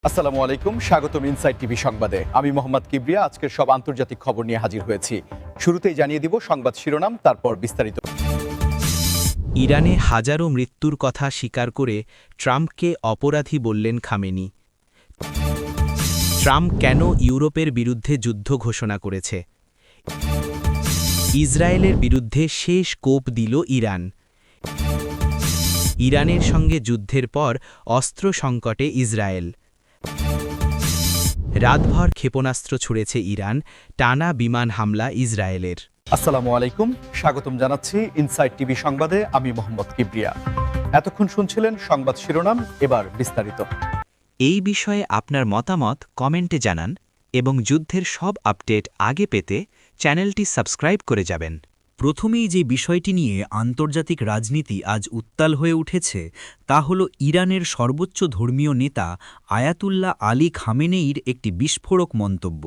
আসসালামু আলাইকুম, স্বাগতম ইনসাইড টিভি সংবাদে। আমি মোহাম্মদ কিবরিয়া আজকের সব আন্তর্জাতিক খবর নিয়ে হাজির হয়েছি। শুরুতেই জানিয়ে দিব সংবাদ শিরোনাম, তারপর বিস্তারিত। ইরানে হাজারো মৃত্যুর কথা স্বীকার করে ট্রাম্পকে অপরাধী বললেন খামেনি। ট্রাম্প কেন ইউরোপের বিরুদ্ধে যুদ্ধ ঘোষণা করেছে? ইসরায়েলের বিরুদ্ধে শেষ কোপ দিল ইরান। ইরানের সঙ্গে যুদ্ধের পর অস্ত্র সংকটে ইসরায়েল। রাতভর ক্ষেপণাস্ত্র ছুড়েছে ইরান, টানা বিমান হামলা ইসরায়েলের। আসসালামু আলাইকুম, স্বাগতম জানাচ্ছি ইনসাইড টিভি সংবাদে। আমি মোহাম্মদ কিবরিয়া। এতক্ষণ শুনছিলেন সংবাদ শিরোনাম, এবার বিস্তারিত। এই বিষয়ে আপনার মতামত কমেন্টে জানান এবং যুদ্ধের সব আপডেট আগে পেতে চ্যানেলটি সাবস্ক্রাইব করে যাবেন। প্রথমেই যে বিষয়টি নিয়ে আন্তর্জাতিক রাজনীতি আজ উত্তাল হয়ে উঠেছে তা হল ইরানের সর্বোচ্চ ধর্মীয় নেতা আয়াতুল্লাহ আলী খামেনেয়ির একটি বিস্ফোরক মন্তব্য,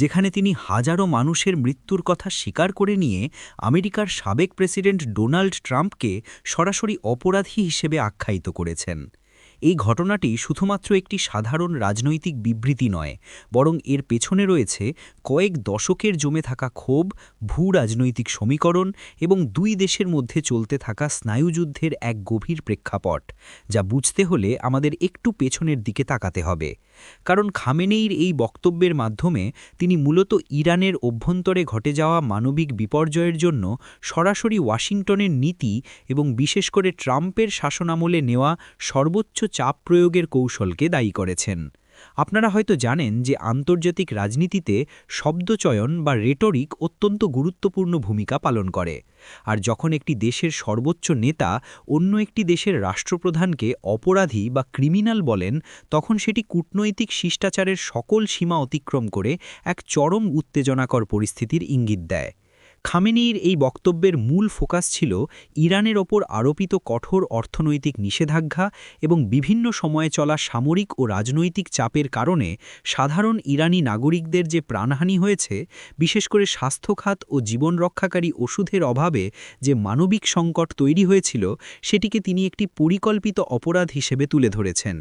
যেখানে তিনি হাজারো মানুষের মৃত্যুর কথা স্বীকার করে নিয়ে আমেরিকার সাবেক প্রেসিডেন্ট ডোনাল্ড ট্রাম্পকে সরাসরি অপরাধী হিসেবে আখ্যায়িত করেছেন। এই ঘটনাটি শুধুমাত্র একটি সাধারণ রাজনৈতিক বিবৃতি নয়, বরং এর পেছনে রয়েছে কয়েক দশকের জমে থাকা ক্ষোভ, ভূ রাজনৈতিক সমীকরণ এবং দুই দেশের মধ্যে চলতে থাকা স্নায়ুযুদ্ধের এক গভীর প্রেক্ষাপট, যা বুঝতে হলে আমাদের একটু পেছনের দিকে তাকাতে হবে। কারণ খামেনেয়ির এই বক্তব্যের মাধ্যমে তিনি মূলত ইরানের অভ্যন্তরে ঘটে যাওয়া মানবিক বিপর্যয়ের জন্য সরাসরি ওয়াশিংটনের নীতি এবং বিশেষ করে ট্রাম্পের শাসনামলে নেওয়া সর্বোচ্চ চাপ প্রয়োগের কৌশলকে দায়ী করেছেন। আপনারা হয়তো জানেন যে আন্তর্জাতিক রাজনীতিতে শব্দচয়ন বা রেটরিক অত্যন্ত গুরুত্বপূর্ণ ভূমিকা পালন করে, আর যখন একটি দেশের সর্বোচ্চ নেতা অন্য একটি দেশের রাষ্ট্রপ্রধানকে অপরাধী বা ক্রিমিনাল বলেন, তখন সেটি কূটনৈতিক শিষ্টাচারের সকল সীমা অতিক্রম করে এক চরম উত্তেজনাকর পরিস্থিতির ইঙ্গিত দেয়। খামেনেয়ির এই বক্তব্যের মূল ফোকাস ছিল ইরানের ওপর আরোপিত কঠোর অর্থনৈতিক নিষেধাজ্ঞা এবং বিভিন্ন সময়ে চলা সামরিক ও রাজনৈতিক চাপের কারণে সাধারণ ইরানি নাগরিকদের যে প্রাণহানি হয়েছে, বিশেষ করে স্বাস্থ্যখাত ও জীবন রক্ষাকারী ওষুধের অভাবে যে মানবিক সংকট তৈরি হয়েছিল, সেটিকে তিনি একটি পরিকল্পিত অপরাধ হিসেবে তুলে ধরেছেন।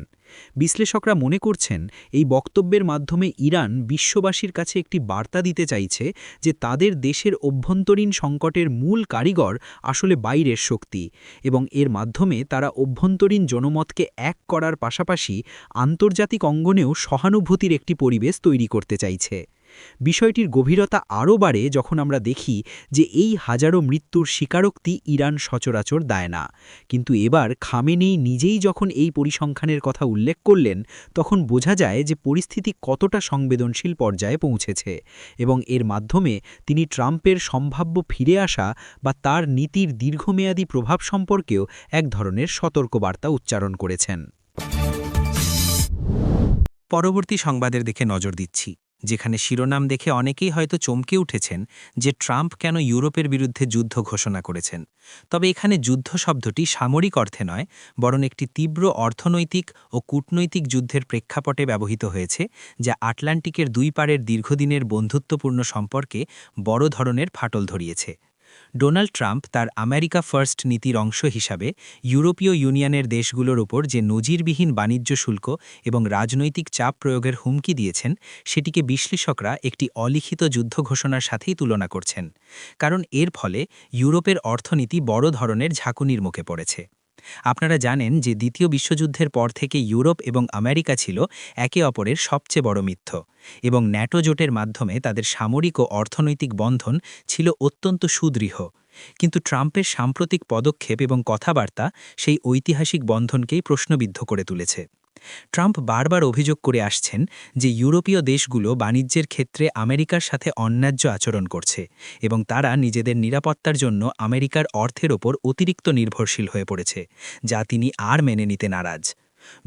বিশ্লেষকরা মনে করছেন এই বক্তব্যের মাধ্যমে ইরান বিশ্ববাসীর কাছে একটি বার্তা দিতে চাইছে যে তাদের দেশের অভ্যন্তরীণ সংকটের মূল কারিগর আসলে বাইরের শক্তি, এবং এর মাধ্যমে তারা অভ্যন্তরীণ জনমতকে এক করার পাশাপাশি আন্তর্জাতিক অঙ্গনেও সহানুভূতির একটি পরিবেশ তৈরি করতে চাইছে। বিষয়টির গভীরতা আরও বাড়ে যখন আমরা দেখি যে এই হাজারো মৃত্যুর স্বীকারোক্তি ইরান সচরাচর দেয় না, কিন্তু এবার খামেনেয়ি নিজেই যখন এই পরিসংখ্যানের কথা উল্লেখ করলেন, তখন বোঝা যায় যে পরিস্থিতি কতটা সংবেদনশীল পর্যায়ে পৌঁছেছে, এবং এর মাধ্যমে তিনি ট্রাম্পের সম্ভাব্য ফিরে আসা বা তার নীতির দীর্ঘমেয়াদী প্রভাব সম্পর্কেও এক ধরনের সতর্কবার্তা উচ্চারণ করেছেন। পরবর্তী সংবাদের দিকে নজর দিচ্ছি, যেখানে শিরোনাম দেখে অনেকেই হয়তো চমকে উঠেছেন যে ট্রাম্প কেন ইউরোপের বিরুদ্ধে যুদ্ধ ঘোষণা করেছেন। তবে এখানে যুদ্ধ শব্দটি সামরিক অর্থে নয়, বরং একটি তীব্র অর্থনৈতিক ও কূটনৈতিক যুদ্ধের প্রেক্ষাপটে ব্যবহৃত হয়েছে, যা আটলান্টিকের দুই পারের দীর্ঘদিনের বন্ধুত্বপূর্ণ সম্পর্কে বড় ধরনের ফাটল ধরিয়েছে। ডোনাল্ড ট্রাম্প তার আমেরিকা ফার্স্ট নীতির অংশ হিসাবে ইউরোপীয় ইউনিয়নের দেশগুলোর ওপর যে নজিরবিহীন বাণিজ্য শুল্ক এবং রাজনৈতিক চাপ প্রয়োগের হুমকি দিয়েছেন, সেটিকে বিশ্লেষকরা একটি অলিখিত যুদ্ধ ঘোষণার সাথেই তুলনা করছেন, কারণ এর ফলে ইউরোপের অর্থনীতি বড় ধরনের ঝাঁকুনির মুখে পড়েছে। আপনারা জানেন যে দ্বিতীয় বিশ্বযুদ্ধের পর থেকে ইউরোপ এবং আমেরিকা ছিল একে অপরের সবচেয়ে বড় মিত্র, এবং ন্যাটো জোটের মাধ্যমে তাদের সামরিক ও অর্থনৈতিক বন্ধন ছিল অত্যন্ত সুদৃঢ়। কিন্তু ট্রাম্পের সাম্প্রতিক পদক্ষেপ এবং কথাবার্তা সেই ঐতিহাসিক বন্ধনকেই প্রশ্নবিদ্ধ করে তুলেছে। ট্রাম্প বারবার অভিযোগ করে আসছেন যে ইউরোপীয় দেশগুলো বাণিজ্যের ক্ষেত্রে আমেরিকার সাথে অন্যায্য আচরণ করছে, এবং তারা নিজেদের নিরাপত্তার জন্য আমেরিকার অর্থের ওপর অতিরিক্ত নির্ভরশীল হয়ে পড়েছে, যা তিনি আর মেনে নিতে নারাজ।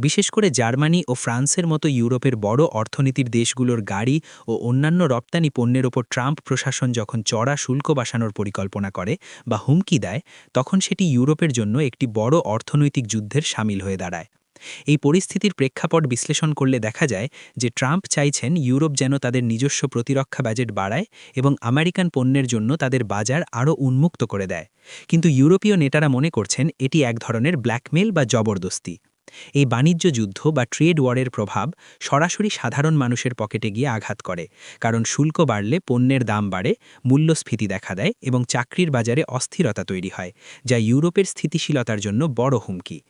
বিশেষ করে জার্মানি ও ফ্রান্সের মতো ইউরোপের বড় অর্থনীতির দেশগুলোর গাড়ি ও অন্যান্য রপ্তানি পণ্যের ওপর ট্রাম্প প্রশাসন যখন চড়া শুল্ক বসানোর পরিকল্পনা করে বা হুমকি দেয়, তখন সেটি ইউরোপের জন্য একটি বড় অর্থনৈতিক যুদ্ধের শামিল হয়ে দাঁড়ায়। এই পরিস্থিতির প্রেক্ষাপট বিশ্লেষণ করলে দেখা যায় যে ট্রাম্প চাইছেন ইউরোপ যেন তাদের নিজস্ব প্রতিরক্ষা বাজেট বাড়ায় এবং আমেরিকান পণ্যের জন্য তাদের বাজার আরও উন্মুক্ত করে দেয়। কিন্তু ইউরোপীয় নেতারা মনে করছেন এটি এক ধরনের ব্ল্যাকমেল বা জবরদস্তি। এই বাণিজ্য যুদ্ধ বা ট্রেড ওয়ারের প্রভাব সরাসরি সাধারণ মানুষের পকেটে গিয়ে আঘাত করে, কারণ শুল্ক বাড়লে পণ্যের দাম বাড়ে, মূল্যস্ফীতি দেখা দেয় এবং চাকরির বাজারে অস্থিরতা তৈরি হয়, যা ইউরোপের স্থিতিশীলতার জন্য বড় হুমকি।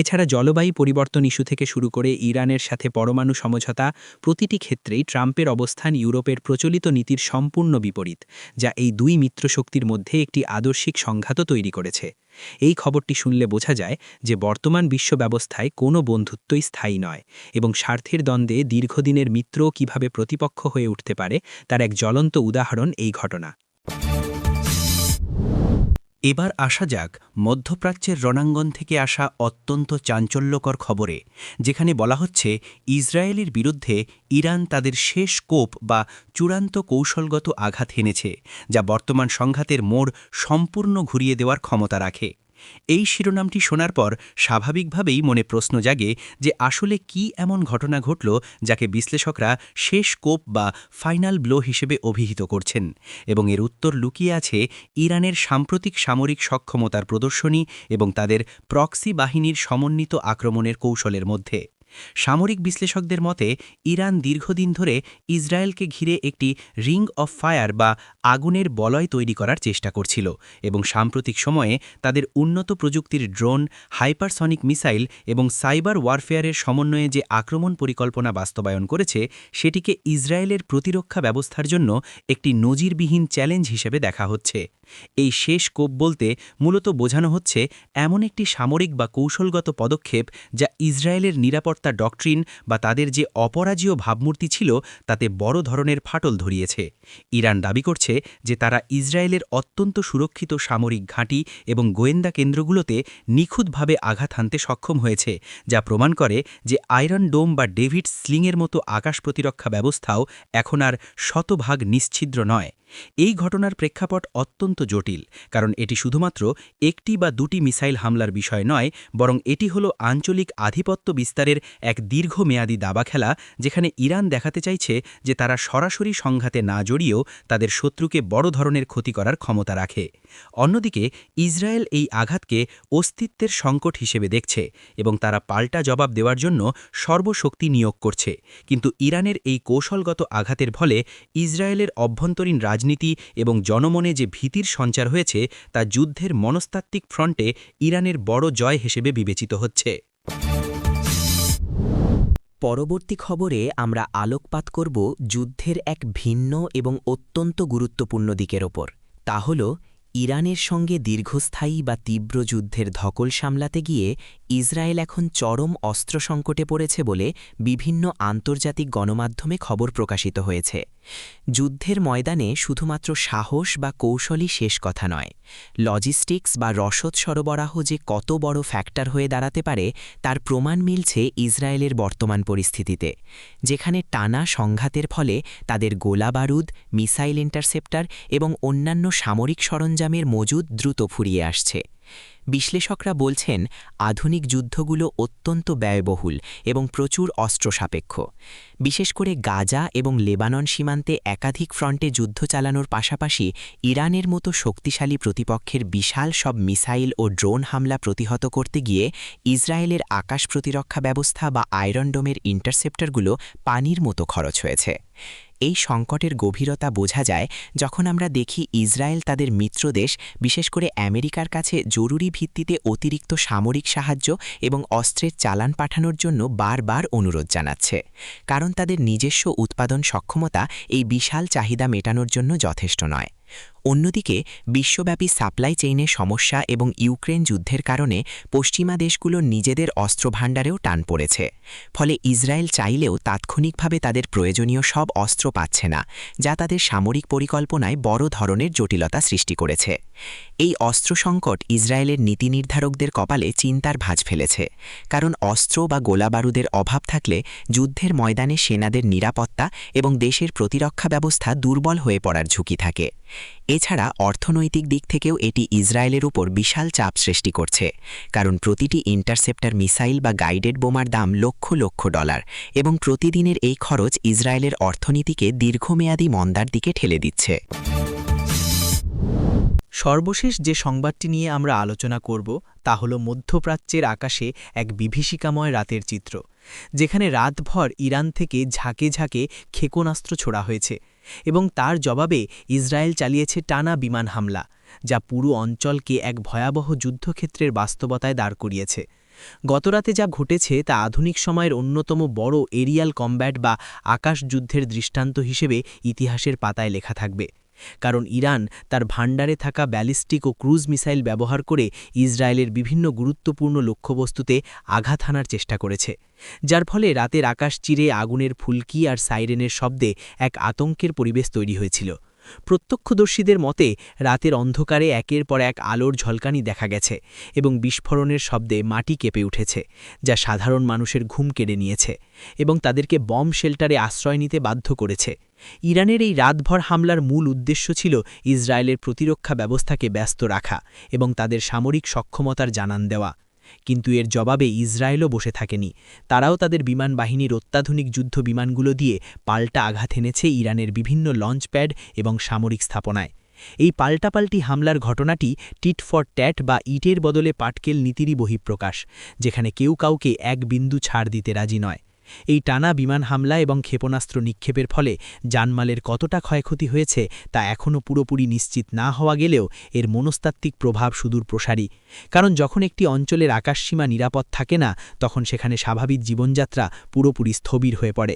এছাড়া জলবায়ু পরিবর্তন ইস্যু থেকে শুরু করে ইরানের সাথে পরমাণু সমঝোতা, প্রতিটি ক্ষেত্রেই ট্রাম্পের অবস্থান ইউরোপের প্রচলিত নীতির সম্পূর্ণ বিপরীত, যা এই দুই মিত্রশক্তির মধ্যে একটি আদর্শিক সংঘাতও তৈরি করেছে। এই খবরটি শুনলে বোঝা যায় যে বর্তমান বিশ্ব ব্যবস্থায় কোনো বন্ধুত্বই স্থায়ী নয় এবং স্বার্থের দ্বন্দ্বে দীর্ঘদিনের মিত্রও কিভাবে প্রতিপক্ষ হয়ে উঠতে পারে তার এক জ্বলন্ত উদাহরণ এই ঘটনা। এবার আসা যাক মধ্যপ্রাচ্যের রণাঙ্গন থেকে আসা অত্যন্ত চাঞ্চল্যকর খবরে, যেখানে বলা হচ্ছে ইসরায়েলের বিরুদ্ধে ইরান তাদের শেষ কোপ বা চূড়ান্ত কৌশলগত আঘাত হেনেছে, যা বর্তমান সংঘাতের মোড় সম্পূর্ণ ঘুরিয়ে দেওয়ার ক্ষমতা রাখে। এই শিরোনামটি শোনার পর স্বাভাবিকভাবেই মনে প্রশ্ন জাগে যে আসলে কি এমন ঘটনা ঘটল যাকে বিশ্লেষকরা শেষ কোপ বা ফাইনাল ব্লো হিসেবে অভিহিত করছেন, এবং এর উত্তর লুকিয়ে আছে ইরানের সাম্প্রতিক সামরিক সক্ষমতার প্রদর্শনী এবং তাদের প্রক্সি বাহিনীর সমন্বিত আক্রমণের কৌশলের মধ্যে। সামরিক বিশ্লেষকদের মতে ইরান দীর্ঘদিন ধরে ইসরায়েলকে ঘিরে একটি রিং অফ ফায়ার বা আগুনের বলয় তৈরি করার চেষ্টা করছিল এবং সাম্প্রতিক সময়ে তাদের উন্নত প্রযুক্তির ড্রোন, হাইপারসনিক মিসাইল এবং সাইবার ওয়ারফেয়ারের সমন্বয়ে যে আক্রমণ পরিকল্পনা বাস্তবায়ন করেছে সেটিকে ইসরায়েলের প্রতিরক্ষা ব্যবস্থার জন্য একটি নজিরবিহীন চ্যালেঞ্জ হিসেবে দেখা হচ্ছে। এই শেষ কোপ বলতে মূলত বোঝানো হচ্ছে এমন একটি সামরিক বা কৌশলগত পদক্ষেপ যা ইসরায়েলের নিরাপত্তা ডক্ট্রিন বা তাদের যে অপরাজীয় ভাবমূর্তি ছিল তাতে বড় ধরনের ফাটল ধরিয়েছে। ইরান দাবি করছে যে তারা ইসরায়েলের অত্যন্ত সুরক্ষিত সামরিক ঘাঁটি এবং গোয়েন্দা কেন্দ্রগুলোতে নিখুঁতভাবে আঘাত হানতে সক্ষম হয়েছে, যা প্রমাণ করে যে আয়রন ডোম বা ডেভিড স্লিংয়ের মতো আকাশ প্রতিরক্ষা ব্যবস্থাও এখন আর শতভাগ নিশ্ছিদ্র নয়। এই ঘটনার প্রেক্ষাপট অত্যন্ত জটিল, কারণ এটি শুধুমাত্র একটি বা দুটি মিসাইল হামলার বিষয় নয়, বরং এটি হল আঞ্চলিক আধিপত্য বিস্তারের এক দীর্ঘমেয়াদী দাবা খেলা, যেখানে ইরান দেখাতে চাইছে যে তারা সরাসরি সংঘাতে না জড়িয়েও তাদের শত্রুকে বড় ধরনের ক্ষতি করার ক্ষমতা রাখে। অন্যদিকে ইসরায়েল এই আঘাতকে অস্তিত্বের সংকট হিসেবে দেখছে এবং তারা পাল্টা জবাব দেওয়ার জন্য সর্বশক্তি নিয়োগ করছে, কিন্তু ইরানের এই কৌশলগত আঘাতের ফলে ইসরায়েলের অভ্যন্তরীণ রাজনীতি এবং জনমনে যে ভীতির সঞ্চার হয়েছে তা যুদ্ধের মনস্তাত্ত্বিক ফ্রন্টে ইরানের বড় জয় হিসেবে বিবেচিত হচ্ছে। পরবর্তী খবরে আমরা আলোকপাত করব যুদ্ধের এক ভিন্ন এবং অত্যন্ত গুরুত্বপূর্ণ দিকের ওপর। তা হল ইরানের সঙ্গে দীর্ঘস্থায়ী বা তীব্র যুদ্ধের ধকল সামলাতে গিয়ে ইসরায়েল এখন চরম অস্ত্র সংকটে পড়েছে বলে বিভিন্ন আন্তর্জাতিক গণমাধ্যমে খবর প্রকাশিত হয়েছে। যুদ্ধের ময়দানে শুধুমাত্র সাহস বা কৌশলই শেষ কথা নয়, লজিস্টিক্স বা রসদ সরবরাহ যে কত বড় ফ্যাক্টর হয়ে দাঁড়াতে পারে তার প্রমাণ মিলছে ইসরায়েলের বর্তমান পরিস্থিতিতে, যেখানে টানা সংঘাতের ফলে তাদের গোলাবারুদ, মিসাইল ইন্টারসেপ্টর এবং অন্যান্য সামরিক সরঞ্জামের মজুদ দ্রুত ফুরিয়ে আসছে। বিশ্লেষকরা বলছেন আধুনিক যুদ্ধগুলো অত্যন্ত ব্যয়বহুল এবং প্রচুর অস্ত্রসাপেক্ষ। বিশেষ করে গাজা এবং লেবানন সীমান্তে একাধিক ফ্রন্টে যুদ্ধ চালানোর পাশাপাশি ইরানের মতো শক্তিশালী প্রতিপক্ষের বিশাল সব মিসাইল ও ড্রোন হামলা প্রতিহত করতে গিয়ে ইসরায়েলের আকাশ প্রতিরক্ষা ব্যবস্থা বা আয়রন ডোমের ইন্টারসেপ্টরগুলো পানির মতো খরচ হয়েছে। এই সংকটের গভীরতা বোঝা যায় যখন আমরা দেখি ইসরায়েল তাদের মিত্রদেশ, বিশেষ করে আমেরিকার কাছে জরুরি ভিত্তিতে অতিরিক্ত সামরিক সাহায্য এবং অস্ত্রের চালান পাঠানোর জন্য বারবার অনুরোধ জানাচ্ছে, কারণ তাদের নিজস্ব উৎপাদন সক্ষমতা এই বিশাল চাহিদা মেটানোর জন্য যথেষ্ট নয়। অন্যদিকে বিশ্বব্যাপী সাপ্লাই চেইনের সমস্যা এবং ইউক্রেন যুদ্ধের কারণে পশ্চিমা দেশগুলোর নিজেদের অস্ত্রভাণ্ডারেও টান পড়েছে, ফলে ইসরায়েল চাইলেও তাৎক্ষণিকভাবে তাদের প্রয়োজনীয় সব অস্ত্র পাচ্ছে না, যা তাদের সামরিক পরিকল্পনায় বড় ধরনের জটিলতা সৃষ্টি করেছে। এই অস্ত্র সংকট ইসরায়েলের নীতি নির্ধারকদের কপালে চিন্তার ভাঁজ ফেলেছে, কারণ অস্ত্র বা গোলাবারুদের অভাব থাকলে যুদ্ধের ময়দানে সেনাদের নিরাপত্তা এবং দেশের প্রতিরক্ষা ব্যবস্থা দুর্বল হয়ে পড়ার ঝুঁকি থাকে। এছাড়া অর্থনৈতিক দিক থেকেও এটি ইসরায়েলের উপর বিশাল চাপ সৃষ্টি করছে, কারণ প্রতিটি ইন্টারসেপ্টর মিসাইল বা গাইডেড বোমার দাম লক্ষ লক্ষ ডলার, এবং প্রতিদিনের এই খরচ ইসরায়েলের অর্থনীতিকে দীর্ঘমেয়াদী মন্দার দিকে ঠেলে দিচ্ছে। সর্বশেষ যে সংবাদটি নিয়ে আমরা আলোচনা করব তা হল মধ্যপ্রাচ্যের আকাশে এক বিভীষিকাময় রাতের চিত্র, যেখানে রাতভর ইরান থেকে ঝাঁকে ঝাঁকে ক্ষেপণাস্ত্র ছোড়া হয়েছে এবং তার জবাবে ইসরায়েল চালিয়েছে টানা বিমান হামলা, যা পুরো অঞ্চলকে এক ভয়াবহ যুদ্ধক্ষেত্রের বাস্তবতায় দাঁড় করিয়েছে। গতরাতে যা ঘটেছে তা আধুনিক সময়ের অন্যতম বড় এরিয়াল কম্ব্যাট বা আকাশ যুদ্ধের দৃষ্টান্ত হিসেবে ইতিহাসের পাতায় লেখা থাকবে, কারণ ইরান তার ভাণ্ডারে থাকা ব্যালিস্টিক ও ক্রুজ মিসাইল ব্যবহার করে ইসরায়েলের বিভিন্ন গুরুত্বপূর্ণ লক্ষ্যবস্তুতে আঘাত হানার চেষ্টা করেছে, যার ফলে রাতের আকাশ চিরে আগুনের ফুলকি আর সাইরেনের শব্দে এক আতঙ্কের পরিবেশ তৈরি হয়েছিল। প্রত্যক্ষদর্শীদের মতে রাতের অন্ধকারে একের পর এক আলোর ঝলকানি দেখা গেছে এবং বিস্ফোরণের শব্দে মাটি কেঁপে উঠেছে, যা সাধারণ মানুষের ঘুম কেড়ে নিয়েছে এবং তাদেরকে বম শেল্টারে আশ্রয় নিতে বাধ্য করেছে। ইরানের এই রাতভর হামলার মূল উদ্দেশ্য ছিল ইসরায়েলের প্রতিরক্ষা ব্যবস্থাকে ব্যস্ত রাখা এবং তাদের সামরিক সক্ষমতার জানান দেওয়া। কিন্তু এর জবাবে ইসরায়েলও বসে থাকেনি। তারাও তাদের বিমান বাহিনীর অত্যাধুনিক যুদ্ধ বিমানগুলো দিয়ে পাল্টা আঘাত এনেছে ইরানের বিভিন্ন লঞ্চপ্যাড এবং সামরিক স্থাপনায়। এই পাল্টাপাল্টি হামলার ঘটনাটি টিট ফর ট্যাট বা ইটের বদলে পাটকেল নীতিরই বহিঃপ্রকাশ, যেখানে কেউ কাউকে এক বিন্দু ছাড় দিতে রাজি নয়। এই টানা বিমান হামলা এবং ক্ষেপণাস্ত্র নিক্ষেপের ফলে জানমালের কতটা ক্ষয়ক্ষতি হয়েছে তা এখনও পুরোপুরি নিশ্চিত না হওয়া গেলেও এর মনস্তাত্ত্বিক প্রভাব সুদূর প্রসারী, কারণ যখন একটি অঞ্চলের আকাশসীমা নিরাপদ থাকে না, তখন সেখানে স্বাভাবিক জীবনযাত্রা পুরোপুরি স্থবির হয়ে পড়ে।